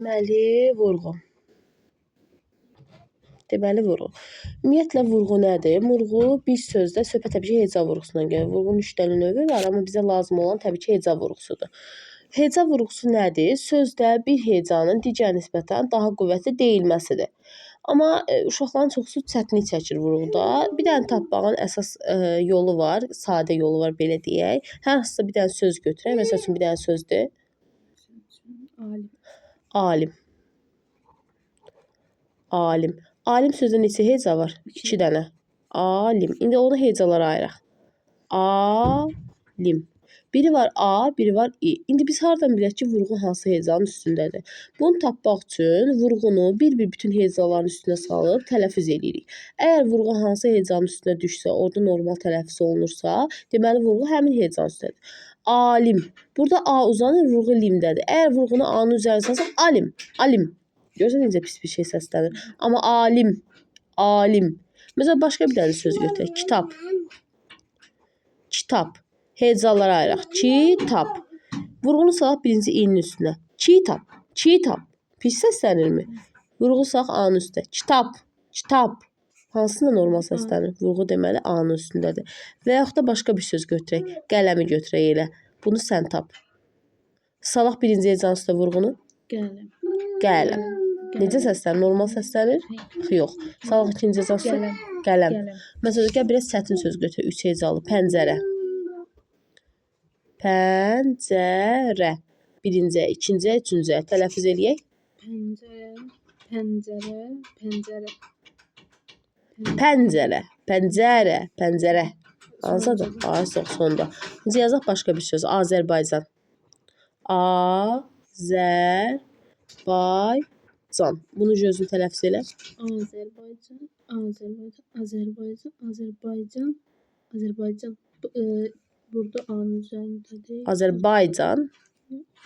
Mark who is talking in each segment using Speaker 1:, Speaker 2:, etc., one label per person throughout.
Speaker 1: Deməli, vurğu. Deməli, vurğu. Ümumiyyətlə, vurğu nədir? Vurğu bir sözdə söhbət təbii ki, heca vurğusundan gəlir. Vurğunun 3 dənə növü var, amma bizə lazım olan təbii ki, heca vurğusudur. Heca vurğusu nədir? Sözdə bir hecanın digər nisbətən daha qüvvətli deyilməsidir. Amma uşaqların çoxusu çətinlik çəkir vurğuda. Bir dənə tapmağın əsas yolu var, sadə yolu var, belə deyək. Hər hansısa bir dənə söz götürək. Məsəl üçün, bir dənə sözdür.
Speaker 2: Alim.
Speaker 1: Alim. Alim. Alim sözdə neçə heca var? 2 dənə. Alim. İndi onu hecalara ayıraq. Alim. Biri var A, biri var İ. İndi biz hardan bilək ki, vurğu hansı hecanın üstündədir? Bunu tapmaq üçün vurğunu bir-bir bütün hecaların üstünə salıb tələffüz edirik. Əgər vurğu hansı hecanın üstünə düşsə, orada normal tələffüz olunursa, deməli vurğu həmin hecanın üstündədir. Alim. Burada A uzanır, vurğu limdədir. Əgər vurğunu A-nın üzərinə salsaq, alim, alim. Görürsən necə pis bir şey səslənir. Amma alim, alim. Məsələn, başqa bir dənə söz götürək. Kitab. Kitab. Hecalara ayıraq. Kitab. Vurğunu salaq birinci i'nin üstünə. Kitab. Kitab. Pis səslənirmi? Vurğu salaq A-nın üstə. Kitab. Kitab. Hansında normal səslənir? Vurğu deməli A-nın üstündədir. Və yaxud da başqa bir söz götürək. Qələmi götürək elə. Bunu sən tap. Salaq birinci hecanın üstə vurğunu.
Speaker 2: Qələm.
Speaker 1: Qələm. Necə səslənir? Normal səslənir? Yox. Salaq ikinci hecanın üstə. Qələm. Məsələn, gəl biraz çətin söz götürək. 3 hecalı. Pəncərə. Pəncərə. Birinciyə, ikinciyə, üçüncüyə. Tələffüz eləyək.
Speaker 2: Pəncərə. Pəncərə. Pəncərə.
Speaker 1: Pəncərə. Pəncərə. Pəncərə. Hansıdır? A yox, sonda. Necə yazaq başqa bir söz? Azərbaycan. Azərbaycan. Bunu gözünü tələffüz elə.
Speaker 2: Azərbaycan. Azərbaycan. Azərbaycan. Azərbaycan. Azərbaycan. Burada A-nın üzərindədir.
Speaker 1: Azərbaycan.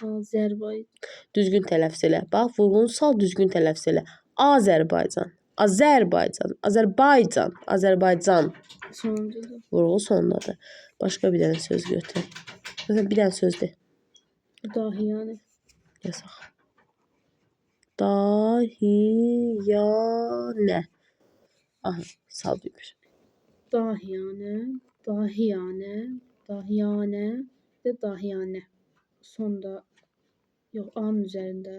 Speaker 2: Azərbaycan.
Speaker 1: Düzgün tələffüz elə. Bax, vurğunu sal, düzgün tələffüz elə. Azərbaycan. Azərbaycan. Azərbaycan. Azərbaycan.
Speaker 2: Sonuncudur.
Speaker 1: Vurğu sondadır. Başqa bir dənə söz götürək. Məsələn, bir dənə söz de.
Speaker 2: Dahiyanə.
Speaker 1: Yazaq. Dahiyanə. Aha, sal bir.
Speaker 2: Dahiyanə. Dahiyanə. Dahiyanə. Və dahiyanə. Sonda. Yox, A-nın üzərində.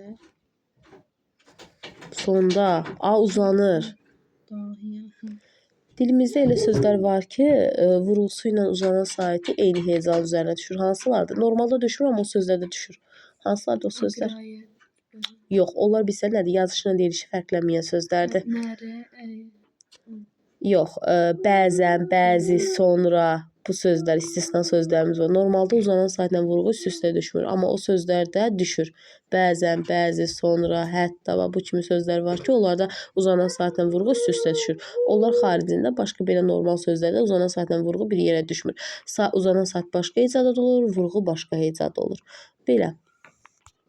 Speaker 1: Sonda A uzanır.
Speaker 2: Dahiyanə.
Speaker 1: Dilimizdə elə sözlər var ki, vurğusu ilə uzanan saiti eyni hecanın üzərinə düşür. Hansılardır? Normalda düşür, amma o sözlərdə düşür. Hansılardır o sözlər? Yox, onlar bilsə nədir? Yazışla deyilişi fərqlənməyən sözlərdir. Yox, bəzən, bəzi, sonra bu sözlər, istisna sözlərimiz var. Normalda uzanan saitlə vurğu üst-üstə düşmür, amma o sözlərdə düşür. Bəzən, bəzi, sonra, hətta bu kimi sözlər var ki, onlarda uzanan saitlə vurğu üst-üstə düşür. Onlar xaricində başqa belə normal sözlərdə uzanan saitlə vurğu bir yerə düşmür. Uzanan sait başqa hecada olur, vurğu başqa hecada olur. Belə.